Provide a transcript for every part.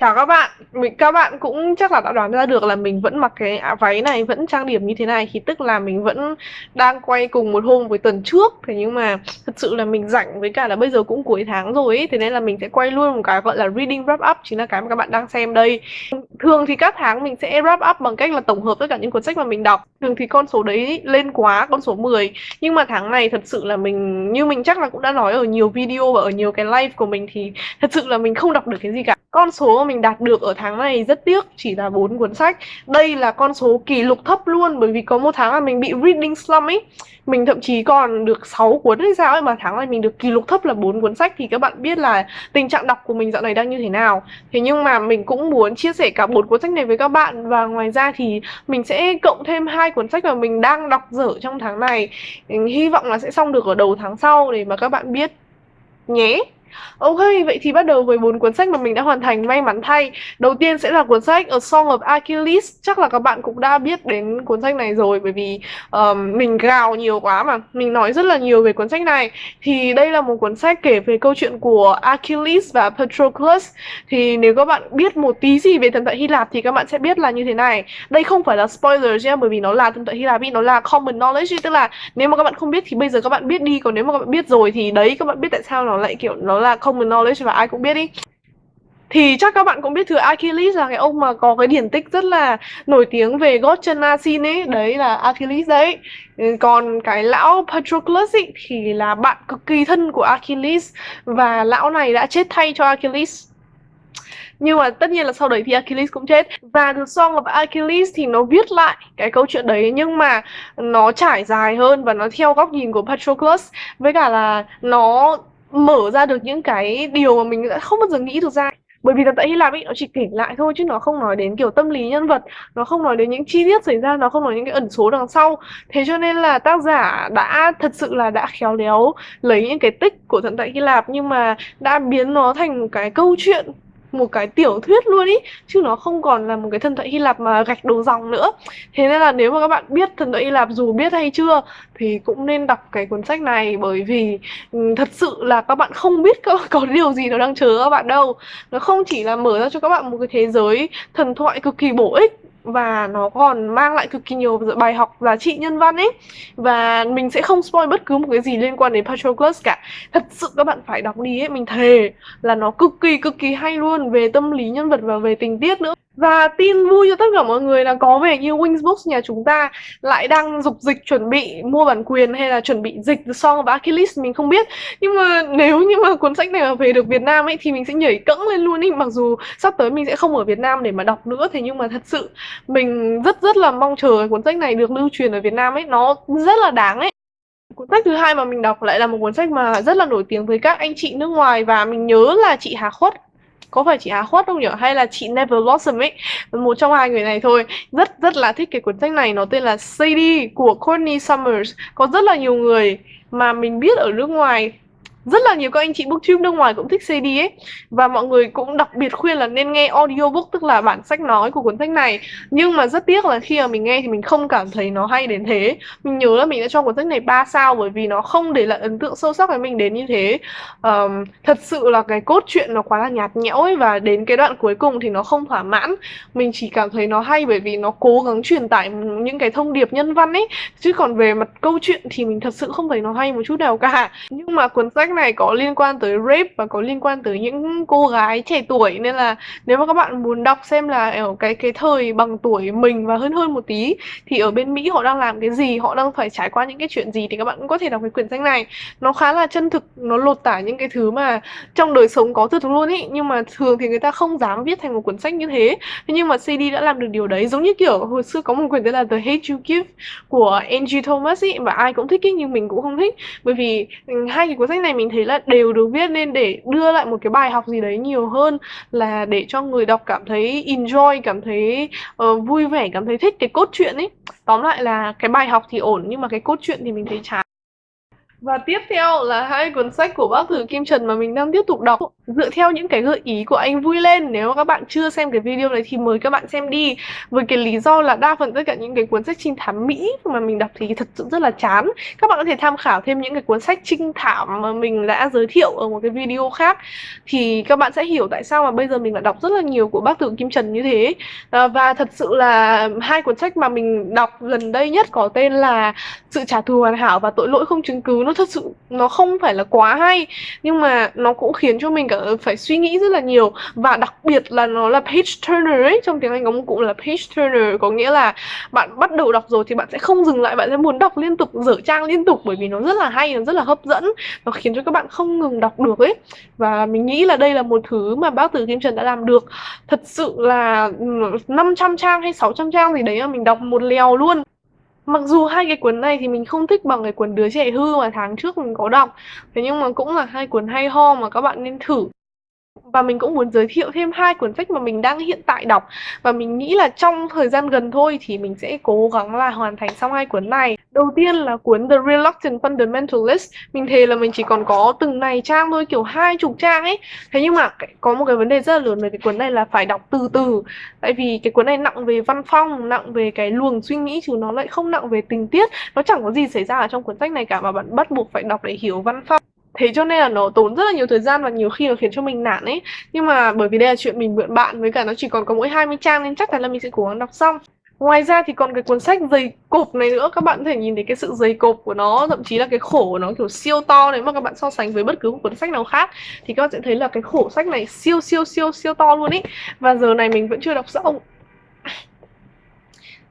Chào các bạn, các bạn cũng chắc là đã đoán ra được là mình vẫn mặc cái váy này, vẫn trang điểm như thế này thì tức là mình vẫn đang quay cùng một hôm với tuần trước. Thế nhưng mà thật sự là mình rảnh, với cả là bây giờ cũng cuối tháng rồi ấy, thế nên là mình sẽ quay luôn một cái gọi là reading wrap up, chính là cái mà các bạn đang xem đây. Thường thì các tháng mình sẽ wrap up bằng cách là tổng hợp tất cả những cuốn sách mà mình đọc. Thường thì con số đấy lên quá, con số 10. Nhưng mà tháng này thật sự là như mình chắc là cũng đã nói ở nhiều video và ở nhiều cái live của mình, thì thật sự là mình không đọc được cái gì cả. Con số mà mình đạt được ở tháng này rất tiếc, chỉ là 4 cuốn sách. Đây là con số kỷ lục thấp luôn, bởi vì có một tháng là mình bị reading slump ấy. Mình thậm chí còn được 6 cuốn hay sao ấy, mà tháng này mình được kỷ lục thấp là 4 cuốn sách. Thì các bạn biết là tình trạng đọc của mình dạo này đang như thế nào. Thế nhưng mà mình cũng muốn chia sẻ cả 4 cuốn sách này với các bạn. Và ngoài ra thì mình sẽ cộng thêm 2 cuốn sách mà mình đang đọc dở trong tháng này. Hy vọng là sẽ xong được ở đầu tháng sau để mà các bạn biết nhé. Ok, vậy thì bắt đầu với 4 cuốn sách mà mình đã hoàn thành, may mắn thay. Đầu tiên sẽ là cuốn sách A Song of Achilles. Chắc là các bạn cũng đã biết đến cuốn sách này rồi, bởi vì mình gào nhiều quá mà. Mình nói rất là nhiều về cuốn sách này. Thì đây là một cuốn sách kể về câu chuyện của Achilles và Patroclus. Thì nếu các bạn biết một tí gì về thần thoại Hy Lạp thì các bạn sẽ biết là như thế này. Đây không phải là spoiler nhé, bởi vì nó là thần thoại Hy Lạp, nó là common knowledge. Tức là nếu mà các bạn không biết thì bây giờ các bạn biết đi. Còn nếu mà các bạn biết rồi thì đấy, các bạn biết tại sao nó lại kiểu nó là common knowledge và ai cũng biết đi. Thì chắc các bạn cũng biết thừa Achilles là cái ông mà có cái điển tích rất là nổi tiếng về gót chân Asin ấy. Đấy là Achilles đấy. Còn cái lão Patroclus ấy thì là bạn cực kỳ thân của Achilles. Và lão này đã chết thay cho Achilles. Nhưng mà tất nhiên là sau đấy thì Achilles cũng chết. Và The Song of Achilles thì nó viết lại cái câu chuyện đấy, nhưng mà nó trải dài hơn và nó theo góc nhìn của Patroclus. Với cả là nó mở ra được những cái điều mà mình đã không bao giờ nghĩ được ra. Bởi vì tại Hy Lạp ấy, nó chỉ kể lại thôi chứ nó không nói đến kiểu tâm lý nhân vật. Nó không nói đến những chi tiết xảy ra, nó không nói những cái ẩn số đằng sau. Thế cho nên là tác giả đã thật sự là đã khéo léo lấy những cái tích của thần thoại Hy Lạp, nhưng mà đã biến nó thành một cái câu chuyện, một cái tiểu thuyết luôn ý, chứ nó không còn là một cái thần thoại Hy Lạp mà gạch đầu dòng nữa. Thế nên là nếu mà các bạn biết thần thoại Hy Lạp dù biết hay chưa thì cũng nên đọc cái cuốn sách này, bởi vì thật sự là các bạn không biết có điều gì nó đang chờ các bạn đâu. Nó không chỉ là mở ra cho các bạn một cái thế giới thần thoại cực kỳ bổ ích, và nó còn mang lại cực kỳ nhiều bài học giá trị nhân văn ấy. Và mình sẽ không spoil bất cứ một cái gì liên quan đến Patroclus cả. Thật sự các bạn phải đọc đi ấy, mình thề là nó cực kỳ hay luôn, về tâm lý nhân vật và về tình tiết nữa. Và tin vui cho tất cả mọi người là có vẻ như Wings Books nhà chúng ta lại đang dục dịch chuẩn bị mua bản quyền, hay là chuẩn bị dịch The Song of Achilles mình không biết. Nhưng mà nếu như mà cuốn sách này mà về được Việt Nam ấy thì mình sẽ nhảy cẫng lên luôn ý. Mặc dù sắp tới mình sẽ không ở Việt Nam để mà đọc nữa, thế nhưng mà thật sự mình rất là mong chờ cuốn sách này được lưu truyền ở Việt Nam ấy, nó rất là đáng ấy. Cuốn sách thứ hai mà mình đọc lại là một cuốn sách mà rất là nổi tiếng với các anh chị nước ngoài, và mình nhớ là chị Hà Khuất, có phải chị Hà Khuất không nhỉ, hay là chị Never Blossom ấy, một trong hai người này thôi. Rất là thích cái cuốn sách này. Nó tên là Sadie của Courtney Summers. Có rất là nhiều người mà mình biết ở nước ngoài, rất là nhiều các anh chị booktube nước ngoài cũng thích CD ấy, và mọi người cũng đặc biệt khuyên là nên nghe audiobook, tức là bản sách nói của cuốn sách này. Nhưng mà rất tiếc là khi mà mình nghe thì mình không cảm thấy nó hay đến thế. Mình nhớ là mình đã cho cuốn sách này 3 sao, bởi vì nó không để lại ấn tượng sâu sắc với mình đến như thế. Thật sự là cái cốt truyện nó quá là nhạt nhẽo ấy, và đến cái đoạn cuối cùng thì nó không thỏa mãn. Mình chỉ cảm thấy nó hay bởi vì nó cố gắng truyền tải những cái thông điệp nhân văn ấy, chứ còn về mặt câu chuyện thì mình thật sự không thấy nó hay một chút nào cả. Nhưng mà cuốn sách này có liên quan tới rape và có liên quan tới những cô gái trẻ tuổi, nên là nếu mà các bạn muốn đọc xem là ở cái thời bằng tuổi mình và hơn hơn một tí thì ở bên Mỹ họ đang làm cái gì, họ đang phải trải qua những cái chuyện gì, thì các bạn cũng có thể đọc cái quyển sách này. Nó khá là chân thực, nó lột tả những cái thứ mà trong đời sống có thật luôn ý, nhưng mà thường thì người ta không dám viết thành một cuốn sách như thế. Thế nhưng mà CD đã làm được điều đấy. Giống như kiểu hồi xưa có một quyển tên là The Hate You Give của Angie Thomas ý, và ai cũng thích ý, nhưng mình cũng không thích, bởi vì hai cái cuốn sách này mình thấy là đều được viết nên để đưa lại một cái bài học gì đấy nhiều hơn là để cho người đọc cảm thấy enjoy, cảm thấy vui vẻ, cảm thấy thích cái cốt truyện ấy. Tóm lại là cái bài học thì ổn, nhưng mà cái cốt truyện thì mình thấy chán. Và tiếp theo là hai cuốn sách của bác Thử Kim Trần mà mình đang tiếp tục đọc. dựa theo những cái gợi ý của anh Vui Lên. Nếu mà các bạn chưa xem cái video này thì mời các bạn xem đi. Với cái lý do là đa phần tất cả những cái cuốn sách trinh thám Mỹ mà mình đọc thì thật sự rất là chán. Các bạn có thể tham khảo thêm những cái cuốn sách trinh thám mà mình đã giới thiệu ở một cái video khác, thì các bạn sẽ hiểu tại sao mà bây giờ mình lại đọc rất là nhiều của bác Tưởng Kim Trần như thế. Và thật sự là hai cuốn sách mà mình đọc gần đây nhất có tên là Sự trả thù hoàn hảo và Tội lỗi không chứng cứ, nó thật sự nó không phải là quá hay, nhưng mà nó cũng khiến cho mình cả phải suy nghĩ rất là nhiều. Và đặc biệt là nó là page turner ấy, trong tiếng Anh có một cụm là page turner, có nghĩa là bạn bắt đầu đọc rồi thì bạn sẽ không dừng lại, bạn sẽ muốn đọc liên tục, dở trang liên tục, bởi vì nó rất là hay, nó rất là hấp dẫn, nó khiến cho các bạn không ngừng đọc được ấy. Và mình nghĩ là đây là một thứ mà bác Từ Kim Trần đã làm được. Thật sự là 500 trang hay 600 trang gì đấy mà mình đọc một lèo luôn. Mặc dù hai cái cuốn này thì mình không thích bằng cái cuốn Đứa trẻ hư mà tháng trước mình có đọc, thế nhưng mà cũng là hai cuốn hay ho mà các bạn nên thử. Và mình cũng muốn giới thiệu thêm hai cuốn sách mà mình đang hiện tại đọc, và mình nghĩ là trong thời gian gần thôi thì mình sẽ cố gắng là hoàn thành xong hai cuốn này. Đầu tiên là cuốn The Reluctant Fundamentalist. Mình thề là mình chỉ còn có từng này trang thôi, kiểu 20 trang ấy. Thế nhưng mà có một cái vấn đề rất là lớn về cái cuốn này là phải đọc từ từ. Tại vì cái cuốn này nặng về văn phong, nặng về cái luồng suy nghĩ, chứ nó lại không nặng về tình tiết. Nó chẳng có gì xảy ra ở trong cuốn sách này cả mà bạn bắt buộc phải đọc để hiểu văn phong. Thế cho nên là nó tốn rất là nhiều thời gian và nhiều khi nó khiến cho mình nản ấy. Nhưng mà bởi vì đây là chuyện mình mượn bạn, với cả nó chỉ còn có mỗi 20 trang nên chắc chắn là mình sẽ cố gắng đọc xong. Ngoài ra thì còn cái cuốn sách dày cộp này nữa, các bạn có thể nhìn thấy cái sự dày cộp của nó, thậm chí là cái khổ của nó kiểu siêu to. Nếu mà các bạn so sánh với bất cứ một cuốn sách nào khác thì các bạn sẽ thấy là cái khổ sách này siêu siêu siêu siêu to luôn ý. Và giờ này mình vẫn chưa đọc xong.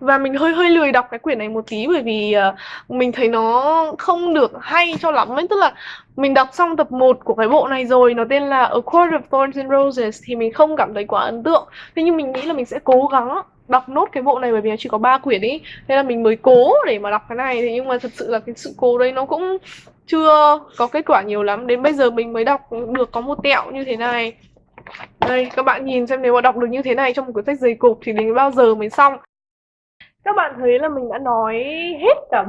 Và mình hơi hơi lười đọc cái quyển này một tí, bởi vì mình thấy nó không được hay cho lắm ấy. Tức là mình đọc xong tập 1 của cái bộ này rồi, nó tên là A Court of Thorns and Roses, thì mình không cảm thấy quá ấn tượng. Thế nhưng mình nghĩ là mình sẽ cố gắng đọc nốt cái bộ này, bởi vì nó chỉ có 3 quyển ý. Thế là mình mới cố để mà đọc cái này. Thế nhưng mà thật sự là cái sự cố đấy nó cũng chưa có kết quả nhiều lắm. Đến bây giờ mình mới đọc được có một tẹo như thế này. Đây, các bạn nhìn xem, nếu mà đọc được như thế này trong một cuốn sách dày cộp thì đến bao giờ mới xong. Các bạn thấy là mình đã nói hết cả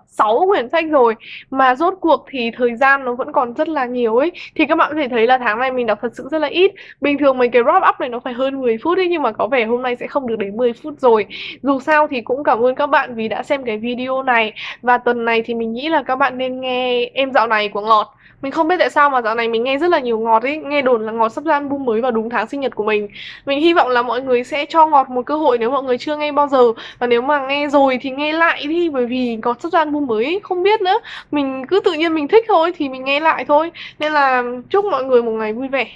6 quyển sách rồi, mà rốt cuộc thì thời gian nó vẫn còn rất là nhiều ấy. Thì các bạn có thể thấy là tháng này mình đọc thật sự rất là ít. Bình thường mấy cái wrap up này nó phải hơn 10 phút ấy, nhưng mà có vẻ hôm nay sẽ không được đến 10 phút rồi. Dù sao thì cũng cảm ơn các bạn vì đã xem cái video này. Và tuần này thì mình nghĩ là các bạn nên nghe Em Dạo Này của Ngọt. Mình không biết tại sao mà dạo này mình nghe rất là nhiều Ngọt ấy. Nghe đồn là Ngọt sắp ra album mới vào đúng tháng sinh nhật của mình. Mình hy vọng là mọi người sẽ cho Ngọt một cơ hội nếu mọi người chưa nghe bao giờ. Và nếu mà nghe rồi thì nghe lại đi, bởi vì có sắp ra album mới ấy, không biết nữa. Mình cứ tự nhiên mình thích thôi thì mình nghe lại thôi. Nên là chúc mọi người một ngày vui vẻ.